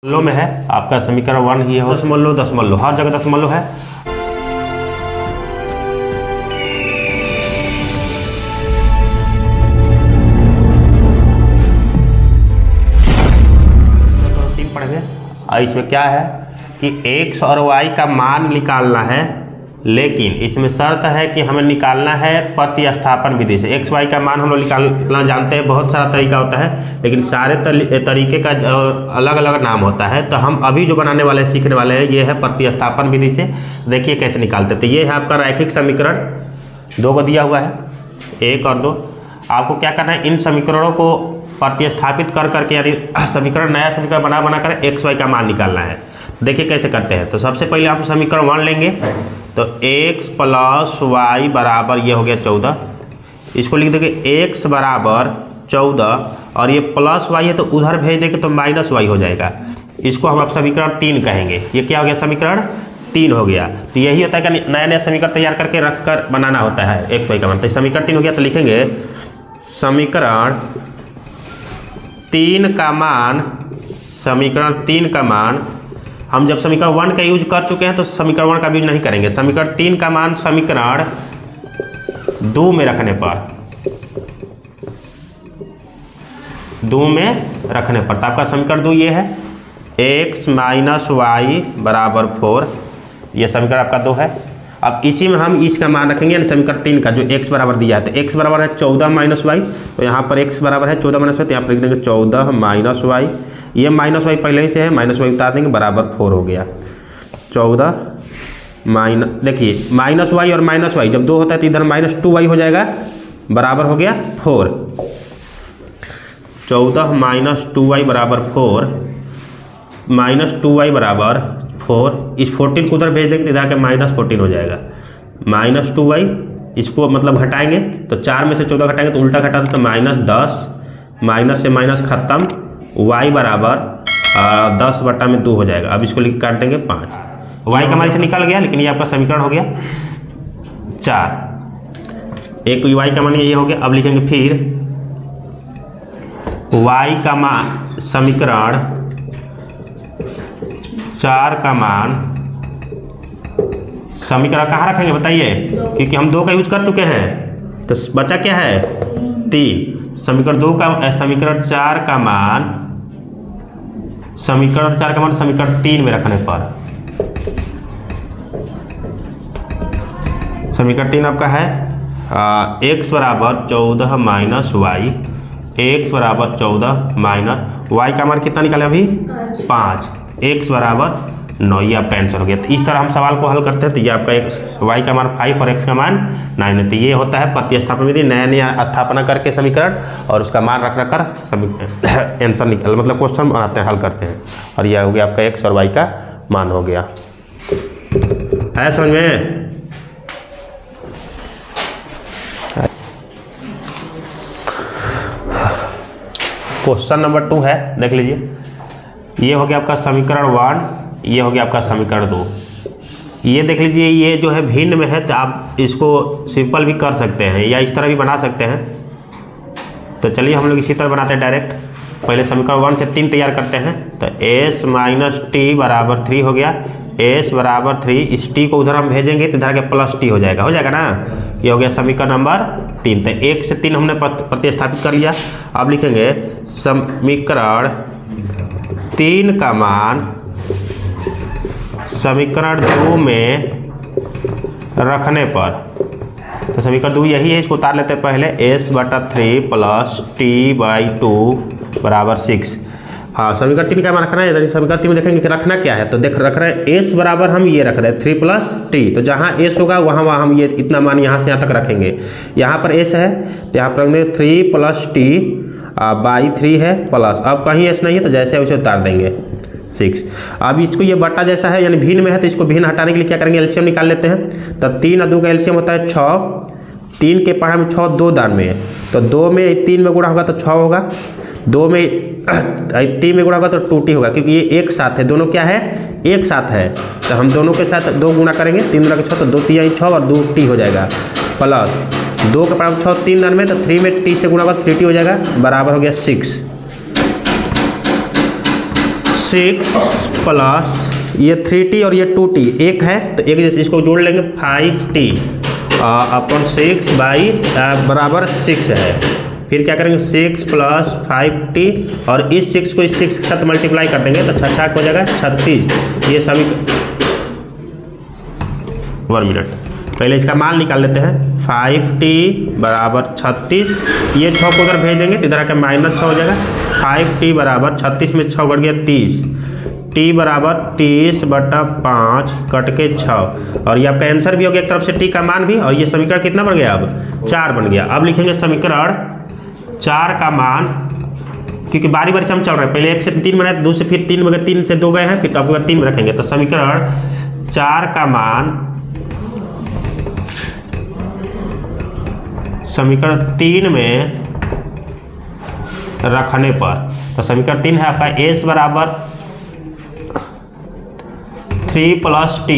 दशमलव में है आपका समीकरण 1 ही है। दशमलव हर जगह दशमलव है। तो 3 पढ़ेंगे और इसमें क्या है कि x और y का मान निकालना है, लेकिन इसमें शर्त है कि हमें निकालना है प्रतिस्थापन विधि से। x y का मान हम लोग निकालना जानते हैं, बहुत सारा तरीका होता है, लेकिन सारे तरीके का अलग अलग नाम होता है। तो हम अभी जो बनाने वाले सीखने वाले हैं ये है प्रतिस्थापन विधि से। देखिए कैसे निकालते हैं। तो ये है आपका रैखिक समीकरण, 2 को दिया हुआ है, 1 और 2। आपको क्या करना है, इन समीकरणों को प्रतिस्थापित कर करके यानी समीकरण नया समीकरण बना कर x y का मान निकालना है। देखिए कैसे करते हैं। तो सबसे पहले आप समीकरण 1 लेंगे, तो x प्लस वाई बराबर ये हो गया 14। इसको लिख देंगे x बराबर 14 और ये प्लस वाई है तो उधर भेज देंगे तो माइनस वाई हो जाएगा। इसको हम अब समीकरण 3 कहेंगे। ये क्या हो गया, समीकरण 3 हो गया। तो यही होता है कि नया नया समीकरण तैयार करके रख कर बनाना होता है x y का मान। तो समीकरण 3 हो गया। तो लिखेंगे समीकरण 3 का मान, समीकरण 3 का मान हम जब समीकरण 1 का यूज कर चुके हैं तो समीकरण 1 का यूज नहीं करेंगे। समीकरण 3 का मान समीकरण 2 में रखने पर, 2 में रखने पर, तो आपका समीकरण 2 ये है, x माइनस वाई बराबर 4। ये समीकरण आपका 2 है। अब इसी में हम इसका मान रखेंगे यानी समीकरण 3 का, जो x बराबर दिया है। तो x बराबर है 14 माइनस वाई, तो यहाँ पर x बराबर है 14 माइनस वाई, तो यहाँ पर लिख देंगे 14 माइनस वाई। ये माइनस वाई पहले ही से है, माइनस वाई उतार देंगे, बराबर 4 हो गया। 14 माइनस, देखिए माइनस वाई और माइनस वाई जब 2 होता है तो इधर माइनस 2 वाई हो जाएगा, बराबर हो गया 4। 14 माइनस 2 वाई बराबर 4, माइनस 2 वाई बराबर 4। इस 14 को उधर भेज देंगे तो इधर के माइनस 14 हो जाएगा। माइनस 2 वाई, इसको मतलब घटाएंगे तो 4 में से 14 घटाएंगे तो उल्टा घटा दे तो माइनस 10, माइनस से माइनस खत्म, y बराबर 10/2 हो जाएगा। अब इसको लिख काट देंगे 5। y का मान से निकल गया, लेकिन ये आपका समीकरण हो गया 4। एक y का मान ये हो गया। अब लिखेंगे फिर y का मान, समीकरण 4 का मान, समीकरण कहाँ रखेंगे बताइए, क्योंकि हम 2 का यूज कर चुके हैं। तो बचा क्या है, 3। समीकरण 2 का, समीकरण 4 का मान, समीकरण 4 का मान समीकरण 3 में रखने पर, समीकरण 3 आपका है x बराबर 14 माइनस वाई, x बराबर 14 माइनस वाई का मान कितना निकाले अभी 5, x बराबर 9। ये आपका आंसर हो गया। तो इस तरह हम सवाल को हल करते हैं। तो ये आपका y का मान 5 और x का मान 9 है। तो ये होता है प्रतिस्थापन विधि, नया नया स्थापना करके समीकरण और उसका मान रख कर आंसर निकल, मतलब क्वेश्चन बनाते हैं, हल करते हैं। और यह हो गया आपका x और y का मान हो गया। है समझ में? क्वेश्चन नंबर 2 है, देख लीजिए। ये हो गया आपका समीकरण 1, ये हो गया आपका समीकरण 2। ये देख लीजिए, ये जो है भिन्न में है तो आप इसको सिंपल भी कर सकते हैं या इस तरह भी बना सकते हैं। तो चलिए हम लोग इसी तरह बनाते हैं डायरेक्ट। पहले समीकरण 1 से 3 तैयार करते हैं। तो s माइनस टी बराबर 3 हो गया। s बराबर 3, इस t को उधर हम भेजेंगे तो इधर के प्लस t हो जाएगा ना। ये हो गया समीकरण नंबर 3। तो 1 से 3 हमने प्रतिस्थापित कर लिया। अब लिखेंगे समीकरण 3 का मान समीकरण 2 में रखने पर। तो समीकरण 2 यही है, इसको उतार लेते हैं पहले। s/3 प्लस t/2 बराबर 6। हाँ, समीकरण 3 का मान रखना है। इधर समीकरण 3 में देखेंगे कि रखना क्या है। तो देख रख रहे हैं s बराबर हम ये रख रहे हैं 3 प्लस t। तो जहाँ s होगा वहाँ हम ये इतना मान यहाँ से यहाँ तक रखेंगे। यहाँ पर s है तो यहाँ पर रखेंगे 3 प्लस t/3 है प्लस। अब कहीं s नहीं है तो जैसे वैसे उतार देंगे 6। अब इसको ये बट्टा जैसा है यानी भिन्न में है तो इसको भिन्न हटाने के लिए क्या करेंगे, एलसीएम निकाल लेते हैं। तो 3 और 2 का एलसीएम होता है 6। 3 के पढ़ा में 6 2 दान में है, तो 2 में 3 में गुणा होगा तो 6 होगा। 2 में 3 में गुणा होगा तो 2t होगा, क्योंकि ये एक साथ है, दोनों क्या है, एक साथ है। तो हम दोनों के साथ 2 गुणा करेंगे, 3 गुणा के 6 तो 2 3 6 और 2t हो जाएगा प्लस 2 के पढ़ा में 6 3 दान में, तो 3 में t से गुणा होगा 3t हो जाएगा, बराबर हो गया 6। 6 प्लस ये 3t और ये 2t एक है तो एक जैसे इसको जोड़ लेंगे 5t अपॉन 6 बाई बराबर 6 है। फिर क्या करेंगे 6 प्लस 5t और इस 6 को इस 6 के साथ मल्टीप्लाई कर देंगे तो 6 हो जाएगा 36। ये सभी 1 मिनट पहले इसका मान निकाल लेते हैं। 5t बराबर 36, ये 6 को उधर भेज देंगे तो इधर आकर -6 हो जाएगा। 5t बराबर 36 में 6 बढ़ गया 30, t बराबर 30/5 कट के 6 और ये आपका आंसर भी हो गया एक तरफ से t का मान भी। और ये समीकरण कितना बन गया अब 4 बन गया। अब लिखेंगे समीकरण 4 का मान, क्योंकि बारी बारी से हम चल रहे हैं, पहले 1 से 3 बनाए 2 से फिर 3 बगैर 3 से 2 गए हैं फिर आपको 3 में रखेंगे तो समीकरण 4 का मान समीकरण 3 में रखने पर तो समीकरण 3 है आपका s बराबर 3 प्लस t,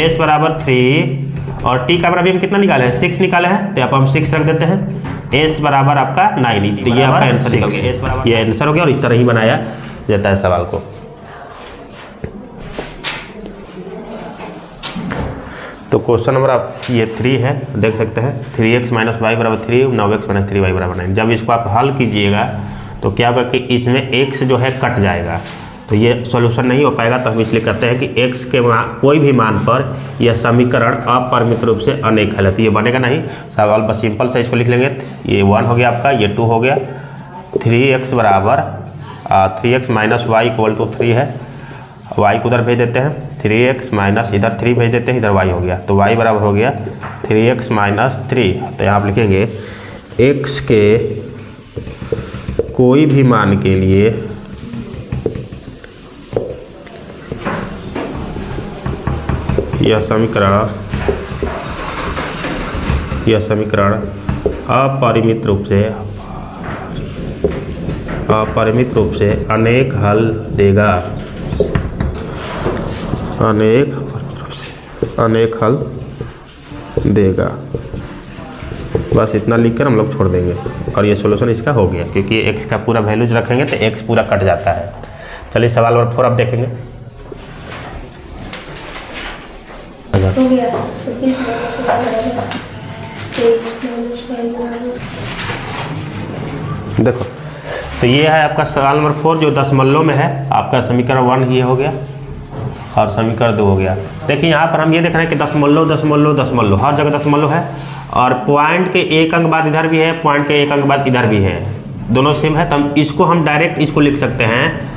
s बराबर 3 और t का बराबर हम कितना निकाले हैं 6 निकाले हैं तो यहाँ पर हम 6 रख देते हैं। s बराबर आपका 9 तो ये आपका आंसर निकल गया। s बराबर ये आंसर हो गया और इस तरह ही बनाया जाता है सवाल को। तो क्वेश्चन नंबर आप ये 3 है देख सकते हैं 3x माइनस वाई बराबर 3 9x माइनस 3y बराबर 9। जब इसको आप हल कीजिएगा तो क्या होगा कि इसमें x जो है कट जाएगा तो ये सॉल्यूशन नहीं हो पाएगा। तो हम इसलिए कहते हैं कि x के कोई भी मान पर यह समीकरण अपरिमित रूप से अनेक है तो ये बनेगा नहीं। सवाल बस सिंपल से इसको लिख लेंगे। ये 1 हो गया आपका, ये 2 हो गया, 3x बराबर 3x minus Y equal to 3 है, y को उधर भेज देते हैं 3x माइनस इधर 3 भेज देते हैं इधर y हो गया तो y बराबर हो गया 3x माइनस 3। तो यहाँ आप लिखेंगे x के कोई भी मान के लिए यह समीकरण अपरिमित रूप से अनेक हल देगा, अनेक हल देगा। बस इतना लिखकर हम लोग छोड़ देंगे और ये सॉल्यूशन इसका हो गया क्योंकि x का पूरा वैल्यूज रखेंगे तो x पूरा कट जाता है। चलिए सवाल नंबर 4 अब देखेंगे। देखो तो ये है आपका सवाल नंबर 4 जो दशमलव में है। आपका समीकरण 1 ये हो गया और समीकरण 2 हो गया। देखिए यहाँ पर हम ये देख रहे हैं कि दशमलव दशमलव दशमलव हर जगह दशमलव है और पॉइंट के एक अंक बाद इधर भी है, पॉइंट के एक अंक बाद इधर भी है, दोनों सेम है। तो हम इसको हम डायरेक्ट इसको लिख सकते हैं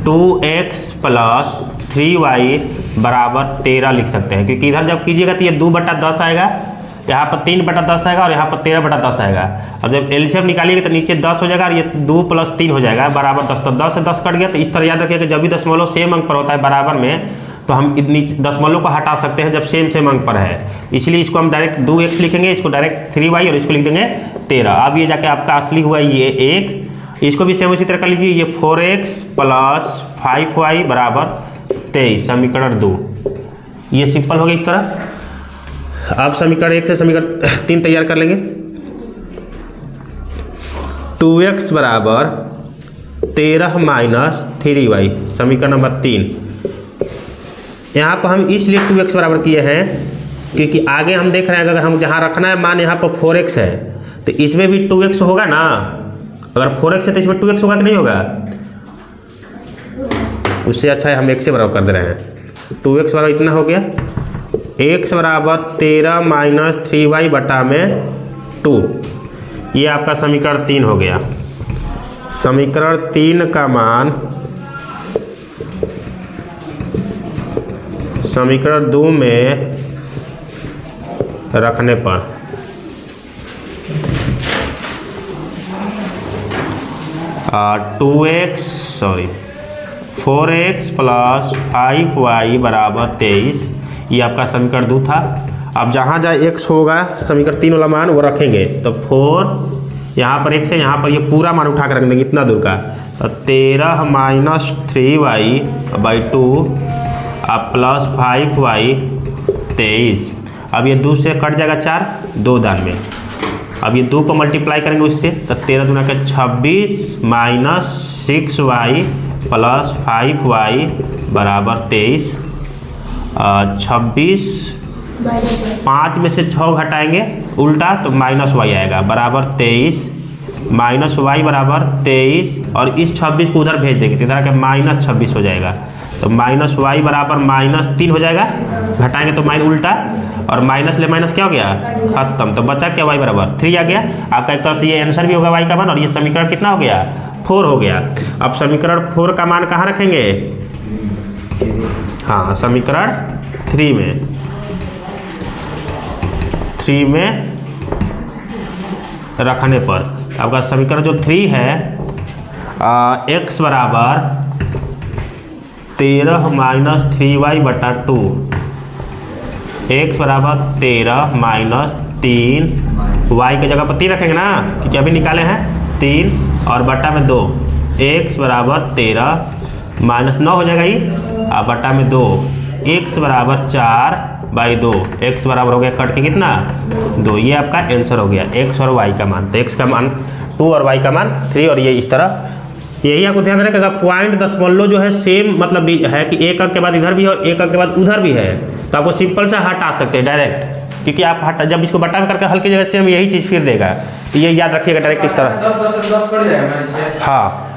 2x प्लस 3y बराबर 13 लिख सकते हैं क्योंकि इधर जब कीजिएगा तो ये 2/10 आएगा, यहाँ पर 3/10 आएगा और यहाँ पर 13/10 आएगा। और जब एलसीएम निकालिएगा तो नीचे 10 हो जाएगा और ये 2 + 3 हो जाएगा बराबर 10। तो 10 से 10 कट गया। तो इस तरह याद रखिएगा जब भी दशमलव सेम अंक पर होता है बराबर में तो हम दशमलव को हटा सकते हैं जब सेम अंक पर है। इसलिए इसको हम डायरेक्ट 2x लिखेंगे, इसको डायरेक्ट 3y और इसको लिख देंगे 13। अब ये जाके आपका असली हुआ ये 1, इसको भी सेम उसी तरह कर लीजिए। ये 4x प्लस 5y बराबर 23 समीकरण 2। ये सिंपल हो गया इस तरह। अब समीकरण 1 से समीकरण 3 तैयार कर लेंगे। 2x बराबर 13 माइनस 3y समीकरण नंबर 3। यहाँ पर हम इसलिए 2x बराबर किए हैं क्योंकि आगे हम देख रहे हैं अगर हम जहाँ रखना है मान यहाँ पर 4x है तो इसमें भी 2x होगा ना। अगर 4x है तो इसमें 2x होगा कि नहीं होगा। उससे अच्छा है हम x से बराबर कर दे रहे हैं। 2x बराबर इतना हो गया, x बराबर 13 माइनस 3y बटा में 2। ये आपका समीकरण 3 हो गया। समीकरण 3 का मान समीकरण 2 में रखने पर 4x प्लस 5y बराबर 23। ये आपका समीकरण 2 था। अब जहाँ जहाँ x होगा समीकरण 3 वाला मान वो रखेंगे तो 4 यहाँ पर x है, यहाँ पर ये पूरा मान उठा कर रख देंगे इतना दूर का। तो 13 माइनस 3y बाई 2 अब प्लस 5y 23। अब ये 2 से कट जाएगा 4 2 दान में। अब ये 2 को मल्टीप्लाई करेंगे उससे तो 13 दूना का 26 माइनस 6y प्लस 5y बराबर 23। 26, 5 में से 6 घटाएंगे उल्टा तो माइनस वाई आएगा बराबर 23, माइनस वाई बराबर 23, और इस 26 को उधर भेज देंगे तो इधर के माइनस 26 हो जाएगा, तो माइनस वाई बराबर -3 हो जाएगा, घटाएंगे तो माइनस उल्टा, और माइनस ले माइनस क्या हो गया खत्म, तो बचा क्या वाई बराबर 3 आ गया। आपका एक तरफ से ये आंसर भी होगा वाई का मान, और ये समीकरण कितना हो गया 4 हो गया। अब समीकरण 4 का मान कहाँ रखेंगे, हाँ समीकरण 3 में रखने पर आपका समीकरण जो 3 है x बराबर 13 माइनस 3y बटा 2, x बराबर 13 माइनस 3, y की जगह पर 3 रखेंगे ना क्योंकि अभी निकाले हैं 3 और बटा में 2, x बराबर 13 माइनस 9 हो जाएगा ये, और बटा में 2, x बराबर 4/2, x बराबर हो गया कट के कितना 2, ये आपका आंसर हो गया x और y का मान। तो x का मान 2 और y का मान 3, और ये इस तरह, यही आपको ध्यान रखिएगा पॉइंट दशमलव जो है सेम मतलब है कि एक अंक के बाद इधर भी है और एक अंक के बाद उधर भी है, तो आपको सिंपल सा हटा सकते हैं डायरेक्ट, क्योंकि आप हटा जब इसको बटा में करके हल्की जगह सेम यही चीज़ फिर देगा, तो ये याद रखिएगा डायरेक्ट इस तरह। हाँ